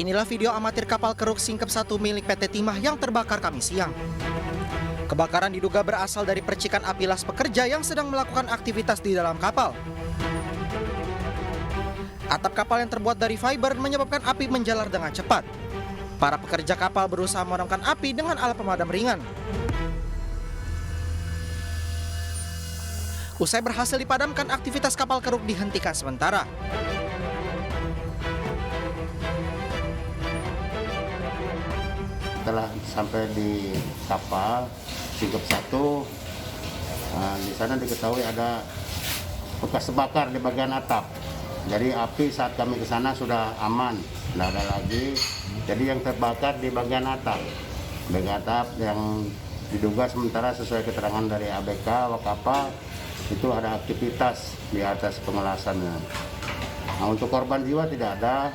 Inilah video amatir kapal keruk Singkep 1 milik PT Timah yang terbakar Kamis siang. Kebakaran diduga berasal dari percikan api las pekerja yang sedang melakukan aktivitas di dalam kapal. Atap kapal yang terbuat dari fiber menyebabkan api menjalar dengan cepat. Para pekerja kapal berusaha memadamkan api dengan alat pemadam ringan. Usai berhasil dipadamkan, aktivitas kapal keruk dihentikan sementara. Setelah sampai di kapal Singkep 1, di sana diketahui ada bekas terbakar di bagian atap. Jadi api saat kami ke sana sudah aman, tidak ada lagi. Jadi yang terbakar di bagian atap yang diduga sementara sesuai keterangan dari ABK awak kapal itu ada aktivitas di atas pengelasannya. Nah, untuk korban jiwa tidak ada.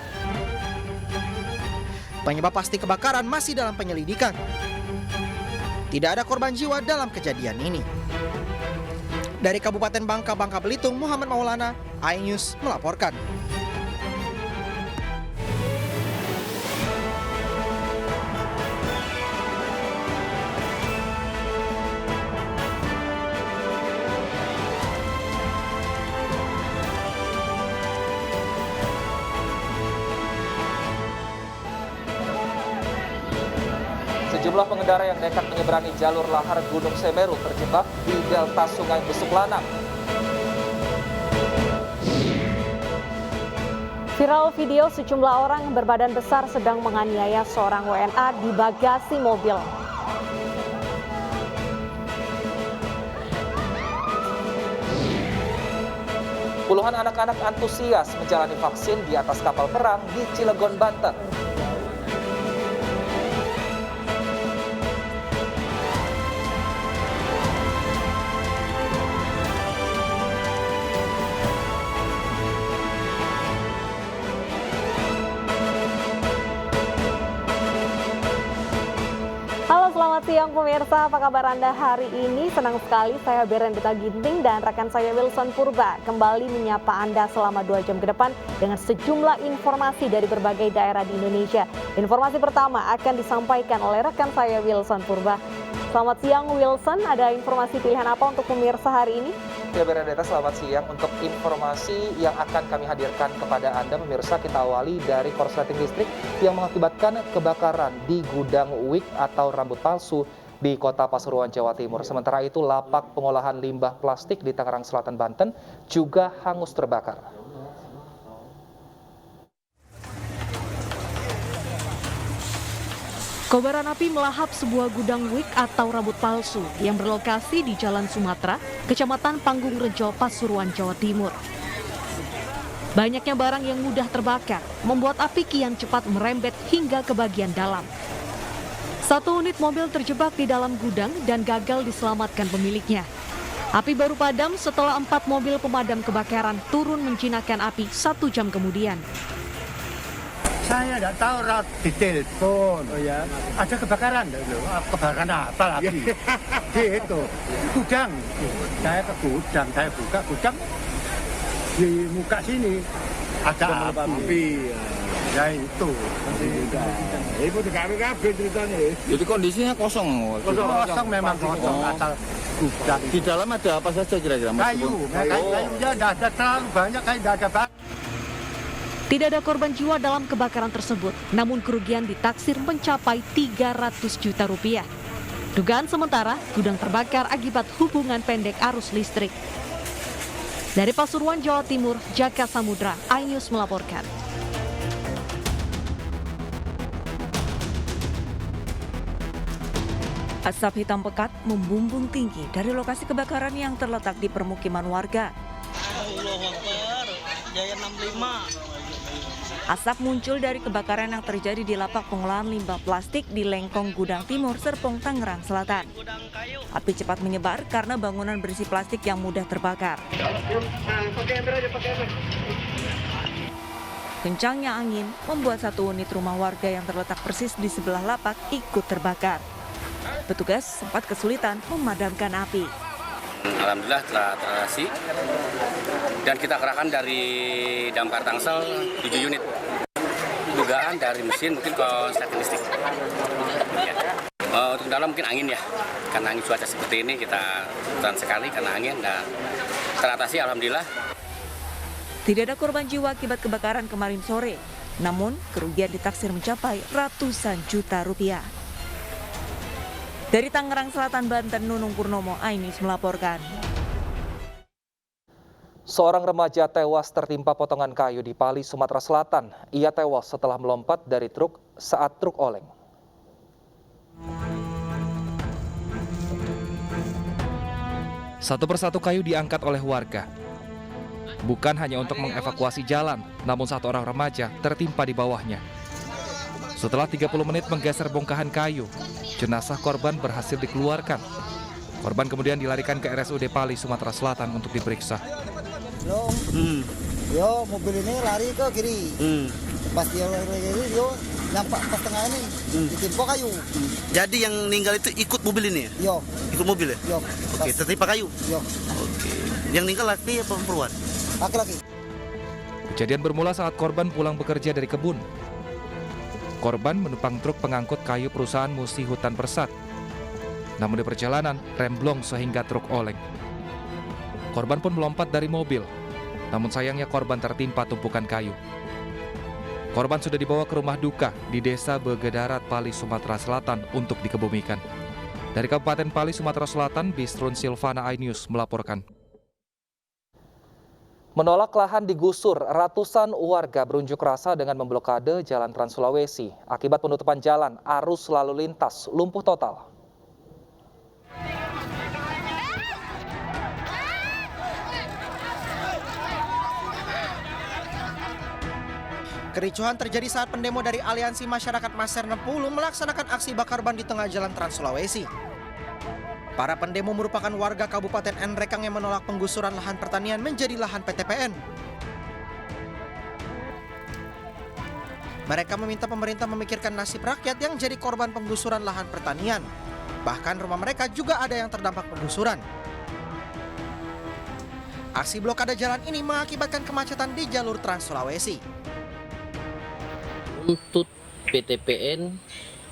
Penyebab pasti kebakaran masih dalam penyelidikan. Tidak ada korban jiwa dalam kejadian ini. Dari Kabupaten Bangka Belitung, Muhammad Maulana, iNews melaporkan. Sejumlah pengendara yang nekat menyeberangi jalur lahar Gunung Semeru terjebak di delta Sungai Besuk Lanang. Viral video sejumlah orang berbadan besar sedang menganiaya seorang WNA di bagasi mobil. Puluhan anak-anak antusias menjalani vaksin di atas kapal perang di Cilegon, Banten. Selamat siang pemirsa, apa kabar Anda hari ini? Senang sekali saya Berendita Ginting dan rekan saya Wilson Purba kembali menyapa Anda selama 2 jam ke depan dengan sejumlah informasi dari berbagai daerah di Indonesia. Informasi pertama akan disampaikan oleh rekan saya Wilson Purba. Selamat siang Wilson, ada informasi pilihan apa untuk pemirsa hari ini? Ya Berendita, selamat siang. Untuk informasi yang akan kami hadirkan kepada Anda pemirsa, kita awali dari korsleting listrik yang mengakibatkan kebakaran di gudang WIK atau rambut palsu di Kota Pasuruan, Jawa Timur. Sementara itu lapak pengolahan limbah plastik di Tangerang Selatan, Banten juga hangus terbakar. Kobaran api melahap sebuah gudang WIK atau rambut palsu yang berlokasi di Jalan Sumatera, Kecamatan Panggung Rejo, Pasuruan, Jawa Timur. Banyaknya barang yang mudah terbakar membuat api kian cepat merembet hingga ke bagian dalam. 1 unit mobil terjebak di dalam gudang dan gagal diselamatkan pemiliknya. Api baru padam setelah 4 mobil pemadam kebakaran turun menjinakkan api 1 jam kemudian. Saya tidak tahu, di telepon. Oh ya, ada kebakaran dulu. Kebakaran apa lagi? Gitu. Gudang. Saya ke gudang, saya buka gudang di muka sini ada api. Ya itu. Ibu TKP ceritanya. Jadi kondisinya kosong. Kosong memang kosong. Asal gudang. Di dalam ada apa saja kira-kira? Kayunya tidak ada terlalu banyak, kayak tidak ada banyak. Tidak ada korban jiwa dalam kebakaran tersebut, namun kerugian ditaksir mencapai 300 juta rupiah. Dugaan sementara, gudang terbakar akibat hubungan pendek arus listrik. Dari Pasuruan, Jawa Timur, Jaka Samudra, iNews melaporkan. Asap hitam pekat membumbung tinggi dari lokasi kebakaran yang terletak di permukiman warga. Jaya 65. Asap muncul dari kebakaran yang terjadi di lapak pengolahan limbah plastik di Lengkong Gudang Timur, Serpong, Tangerang Selatan. Api cepat menyebar karena bangunan berisi plastik yang mudah terbakar. Kencangnya angin membuat 1 unit rumah warga yang terletak persis di sebelah lapak ikut terbakar. Petugas sempat kesulitan memadamkan api. Alhamdulillah telah teratasi dan kita kerahkan dari damkar Tangsel 7 unit. dugaan dari mesin mungkin korsleting listrik. Ya. Untuk dalam mungkin angin ya, karena angin cuaca seperti ini kita tahan sekali karena angin dan teratasi alhamdulillah. Tidak ada korban jiwa akibat kebakaran kemarin sore, namun kerugian ditaksir mencapai ratusan juta rupiah. Dari Tangerang Selatan, Banten, Nunung Purnomo, iNews melaporkan. Seorang remaja tewas tertimpa potongan kayu di Pali, Sumatera Selatan. Ia tewas setelah melompat dari truk saat truk oleng. Satu persatu kayu diangkat oleh warga. Bukan hanya untuk mengevakuasi jalan, namun satu orang remaja tertimpa di bawahnya. Setelah 30 menit menggeser bongkahan kayu, jenazah korban berhasil dikeluarkan. Korban kemudian dilarikan ke RSUD Pali, Sumatera Selatan untuk diperiksa. Yo, mobil ini lari ke kiri. Pas dia lari ke kiri, yo nampak pas tengah ini ditimpa kayu. Jadi yang meninggal itu ikut mobil ini ya? Yo. Ikut mobil ya? Yo. Oke, tertimpa kayu? Yo. Oke. Yang meninggal laki apa perempuan? Laki-laki. Kejadian bermula saat korban pulang bekerja dari kebun. Korban menumpang truk pengangkut kayu perusahaan Musi Hutan Persat. Namun di perjalanan, remblong sehingga truk oleng. Korban pun melompat dari mobil. Namun sayangnya korban tertimpa tumpukan kayu. Korban sudah dibawa ke rumah duka di Desa Begedarat, Pali, Sumatera Selatan untuk dikebumikan. Dari Kabupaten Pali, Sumatera Selatan, Bistrun Silvana, iNews melaporkan. Menolak lahan digusur, ratusan warga berunjuk rasa dengan memblokade Jalan Trans Sulawesi. Akibat penutupan jalan, arus lalu lintas lumpuh total. Kericuhan terjadi saat pendemo dari Aliansi Masyarakat Maser 60 melaksanakan aksi bakar ban di tengah Jalan Trans Sulawesi. Para pendemo merupakan warga Kabupaten Nrekang yang menolak penggusuran lahan pertanian menjadi lahan PTPN. Mereka meminta pemerintah memikirkan nasib rakyat yang jadi korban penggusuran lahan pertanian. Bahkan rumah mereka juga ada yang terdampak penggusuran. Aksi blokade jalan ini mengakibatkan kemacetan di jalur Trans Sulawesi. Untuk PTPN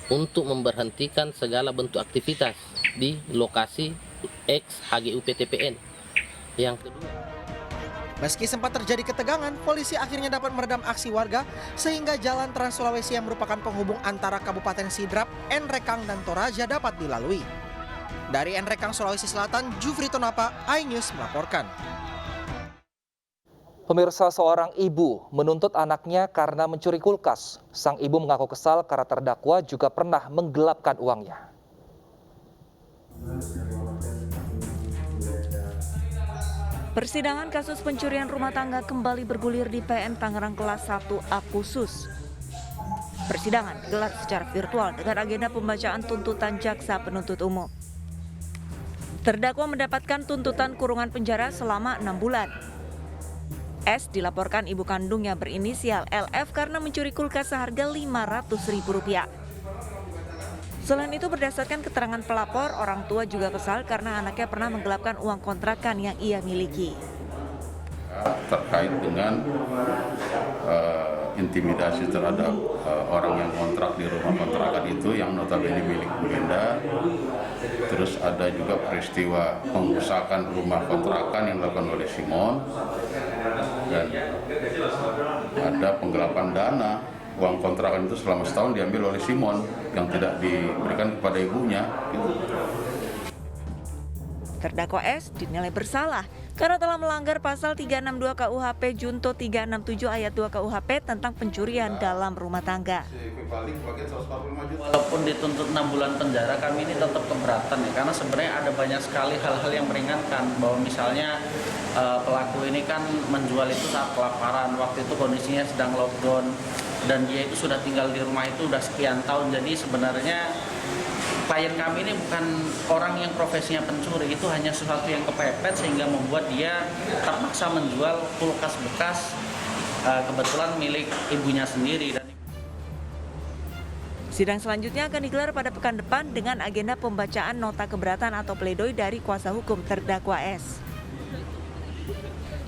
untuk memberhentikan segala bentuk aktivitas di lokasi ex HGU PTPN. Yang kedua, meski sempat terjadi ketegangan, polisi akhirnya dapat meredam aksi warga sehingga jalan Trans Sulawesi yang merupakan penghubung antara Kabupaten Sidrap, Nrekang, dan Toraja dapat dilalui. Dari Nrekang, Sulawesi Selatan, Jufri Tonapa, iNews melaporkan. Pemirsa, seorang ibu menuntut anaknya karena mencuri kulkas. Sang ibu mengaku kesal karena terdakwa juga pernah menggelapkan uangnya. Persidangan kasus pencurian rumah tangga kembali bergulir di PN Tangerang kelas 1A khusus. Persidangan digelar secara virtual dengan agenda pembacaan tuntutan jaksa penuntut umum. Terdakwa mendapatkan tuntutan kurungan penjara selama 6 bulan. S dilaporkan ibu kandungnya berinisial LF karena mencuri kulkas seharga Rp500.000. Selain itu, berdasarkan keterangan pelapor, orang tua juga kesal karena anaknya pernah menggelapkan uang kontrakan yang ia miliki. Terkait dengan intimidasi terhadap orang yang kontrak di rumah kontrakan itu yang notabene milik Bunda. Terus ada juga peristiwa pengrusakan rumah kontrakan yang dilakukan oleh Simon, dan ada penggelapan dana uang kontrakan itu selama setahun diambil oleh Simon yang tidak diberikan kepada ibunya. Terdakwa S dinilai bersalah karena telah melanggar pasal 362 KUHP Junto 367 ayat 2 KUHP tentang pencurian dalam rumah tangga. Walaupun dituntut 6 bulan penjara, kami ini tetap keberatan ya, karena sebenarnya ada banyak sekali hal-hal yang meringankan, bahwa misalnya pelaku ini kan menjual itu saat kelaparan, waktu itu kondisinya sedang lockdown, dan dia itu sudah tinggal di rumah itu udah sekian tahun. Jadi sebenarnya klien kami ini bukan orang yang profesinya pencuri, itu hanya sesuatu yang kepepet sehingga membuat dia terpaksa menjual kulkas bekas, kebetulan milik ibunya sendiri. Sidang selanjutnya akan digelar pada pekan depan dengan agenda pembacaan nota keberatan atau pledoi dari kuasa hukum terdakwa S.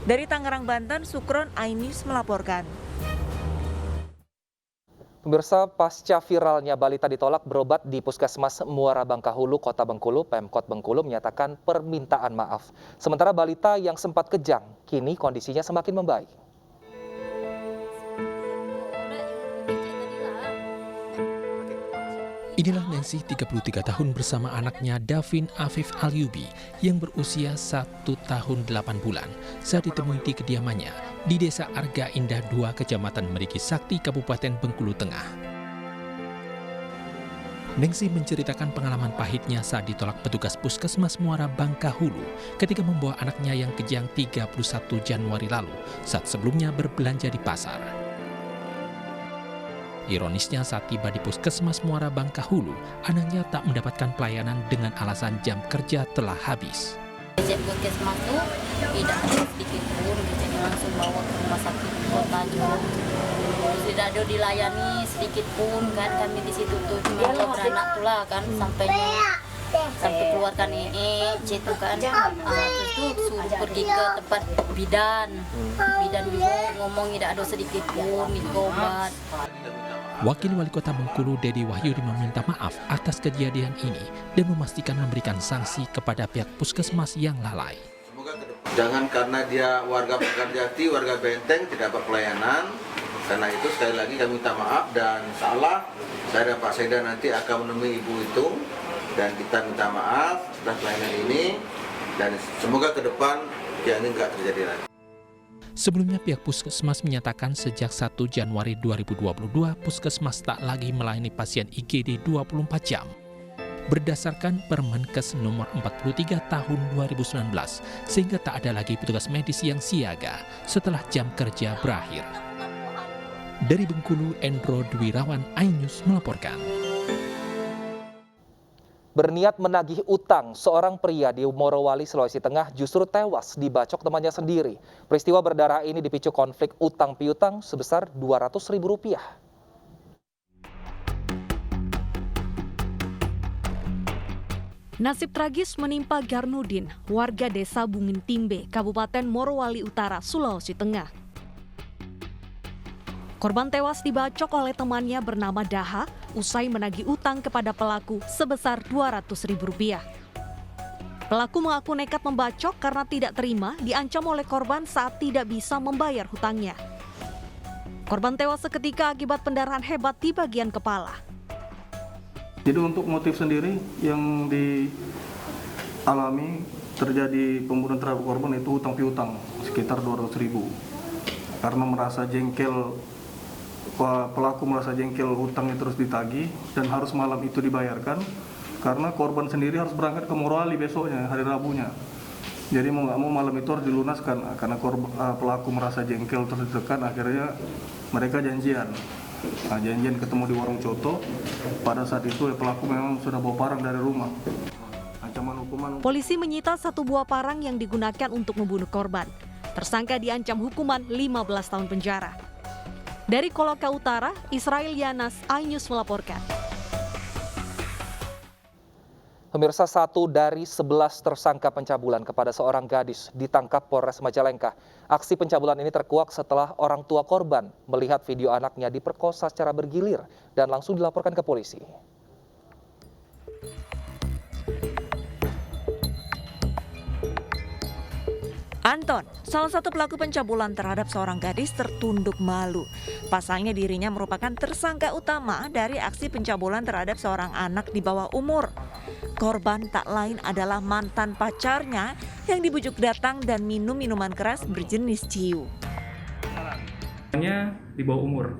Dari Tangerang, Banten, Sukron, iNews melaporkan. Pemirsa, pasca viralnya balita ditolak berobat di Puskesmas Muara Bangkahulu, Kota Bengkulu, Pemkot Bengkulu menyatakan permintaan maaf. Sementara balita yang sempat kejang, kini kondisinya semakin membaik. Inilah Nancy, 33 tahun bersama anaknya Davin Afif Alyubi yang berusia 1 tahun 8 bulan saat ditemui di kediamannya di Desa Arga Indah 2, Kecamatan Meriki Sakti, Kabupaten Bengkulu Tengah. Nancy menceritakan pengalaman pahitnya saat ditolak petugas Puskesmas Muara Bangkahulu ketika membawa anaknya yang kejang 31 Januari lalu saat sebelumnya berbelanja di pasar. Ironisnya saat tiba di Puskesmas Muara Bangkahulu, anaknya tak mendapatkan pelayanan dengan alasan jam kerja telah habis. Di Puskesmas itu tidak ada sedikit pun, jadi langsung bawa ke rumah sakit kota juga. Tidak ada dilayani sedikit pun kan, kami di situ tuh cuma beranak tulah kan sampai keluarkan itu kan, terus tuh suruh pergi ke tempat bidan juga ngomong tidak ada sedikit pun obat. Wakil Wali Kota Bengkulu Dedi Wahyudi meminta maaf atas kejadian ini dan memastikan memberikan sanksi kepada pihak puskesmas yang lalai. Jangan karena dia warga Pekarjati, warga Benteng tidak dapat pelayanan. Karena itu sekali lagi kami minta maaf dan salah. Saya dan Pak Seda nanti akan menemui ibu itu dan kita minta maaf atas pelayanan ini dan semoga ke depan yang ini nggak terjadi lagi. Sebelumnya pihak puskesmas menyatakan sejak 1 Januari 2022 puskesmas tak lagi melayani pasien IGD 24 jam. Berdasarkan Permenkes nomor 43 tahun 2019, sehingga tak ada lagi petugas medis yang siaga setelah jam kerja berakhir. Dari Bengkulu, Endro Dwirawan, iNews melaporkan. Berniat menagih utang, seorang pria di Morowali, Sulawesi Tengah justru tewas dibacok temannya sendiri. Peristiwa berdarah ini dipicu konflik utang piutang sebesar Rp200.000. Nasib tragis menimpa Garnudin, warga desa Bungin Timbe, Kabupaten Morowali Utara, Sulawesi Tengah. Korban tewas dibacok oleh temannya bernama Daha usai menagih utang kepada pelaku sebesar Rp200.000. Pelaku mengaku nekat membacok karena tidak terima diancam oleh korban saat tidak bisa membayar hutangnya. Korban tewas seketika akibat pendarahan hebat di bagian kepala. Jadi untuk motif sendiri yang dialami terjadi pembunuhan terhadap korban itu hutang piutang sekitar Rp200.000. Karena merasa jengkel, pelaku merasa jengkel hutangnya terus ditagih dan harus malam itu dibayarkan karena korban sendiri harus berangkat ke Morowali besoknya, hari Rabunya. Jadi mau nggak mau malam itu harus dilunaskan karena pelaku merasa jengkel terus ditekan, akhirnya mereka janjian. Nah, janjian ketemu di warung coto. Pada saat itu pelaku memang sudah bawa parang dari rumah. Ancaman hukuman. Polisi menyita 1 buah parang yang digunakan untuk membunuh korban. Tersangka diancam hukuman 15 tahun penjara. Dari Koloka Utara, Israel Yanas, iNews melaporkan. Pemirsa, 1 dari 11 tersangka pencabulan kepada seorang gadis ditangkap Polres Majalengka. Aksi pencabulan ini terkuak setelah orang tua korban melihat video anaknya diperkosa secara bergilir dan langsung dilaporkan ke polisi. Anton, salah satu pelaku pencabulan terhadap seorang gadis, tertunduk malu. Pasalnya dirinya merupakan tersangka utama dari aksi pencabulan terhadap seorang anak di bawah umur. Korban tak lain adalah mantan pacarnya yang dibujuk datang dan minum minuman keras berjenis ciu. Hanya di bawah umur.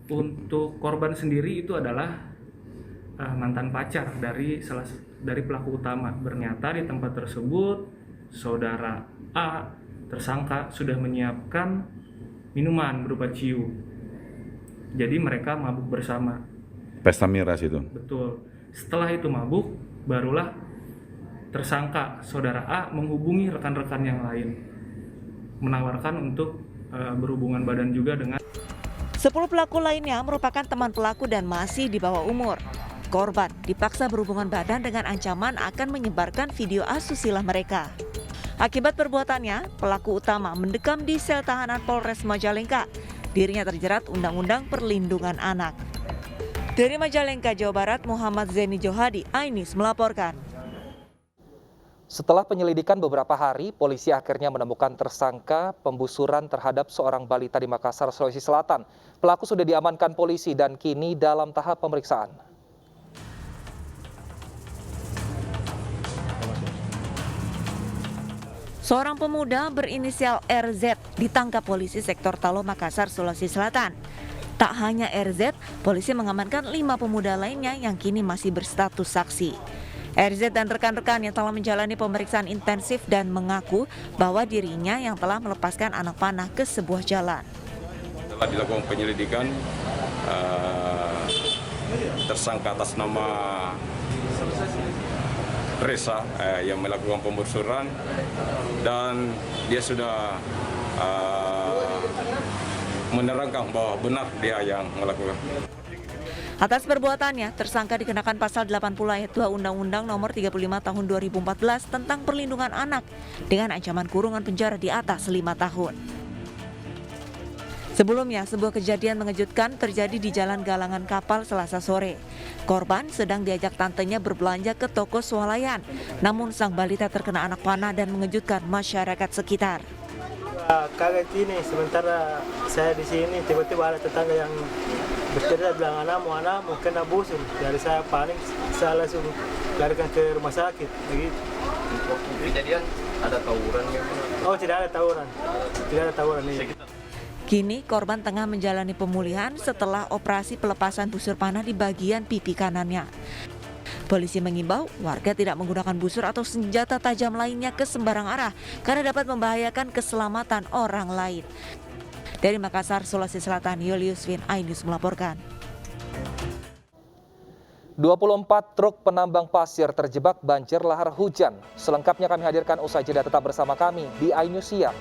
Untuk korban sendiri itu adalah mantan pacar dari pelaku utama. Ternyata di tempat tersebut Saudara A, tersangka, sudah menyiapkan minuman berupa ciu. Jadi mereka mabuk bersama. Pesta miras itu? Betul. Setelah itu mabuk, barulah tersangka Saudara A menghubungi rekan-rekan yang lain. Menawarkan untuk berhubungan badan juga dengan 10 pelaku lainnya merupakan teman pelaku dan masih di bawah umur. Korban dipaksa berhubungan badan dengan ancaman akan menyebarkan video asusila mereka. Akibat perbuatannya, pelaku utama mendekam di sel tahanan Polres Majalengka. dirinya terjerat Undang-Undang Perlindungan Anak. Dari Majalengka, Jawa Barat, Muhammad Zeni Johadi, iNews melaporkan. Setelah penyelidikan beberapa hari, polisi akhirnya menemukan tersangka pembusuran terhadap seorang balita di Makassar, Sulawesi Selatan. Pelaku sudah diamankan polisi dan kini dalam tahap pemeriksaan. Seorang pemuda berinisial RZ ditangkap polisi sektor Talo, Makassar, Sulawesi Selatan. Tak hanya RZ, polisi mengamankan 5 pemuda lainnya yang kini masih berstatus saksi. RZ dan rekan-rekan yang telah menjalani pemeriksaan intensif dan mengaku bahwa dirinya yang telah melepaskan anak panah ke sebuah jalan. Setelah dilakukan penyelidikan, tersangka atas nama Reza yang melakukan pembusuran dan dia sudah menerangkan bahwa benar dia yang melakukan. Atas perbuatannya, tersangka dikenakan pasal 80 ayat 2 Undang-Undang Nomor 35 Tahun 2014 tentang Perlindungan Anak dengan ancaman kurungan penjara di atas 5 tahun. Sebelumnya, sebuah kejadian mengejutkan terjadi di Jalan Galangan Kapal Selasa sore. Korban sedang diajak tantenya berbelanja ke toko swalayan, namun sang balita terkena anak panah dan mengejutkan masyarakat sekitar. Kaget ini, sementara saya di sini tiba-tiba ada tetangga yang berteriak bilang anakmu kena busur. Dari saya panik, saya langsung larikan ke rumah sakit. Begitu. Kejadian ada tawuran? Oh, tidak ada tawuran, tidak ada tawuran ini. Kini korban tengah menjalani pemulihan setelah operasi pelepasan busur panah di bagian pipi kanannya. Polisi mengimbau warga tidak menggunakan busur atau senjata tajam lainnya ke sembarang arah karena dapat membahayakan keselamatan orang lain. Dari Makassar, Sulawesi Selatan, Julius Win, iNews melaporkan. 24 truk penambang pasir terjebak banjir lahar hujan. Selengkapnya kami hadirkan usai jeda, tetap bersama kami di iNews Siang.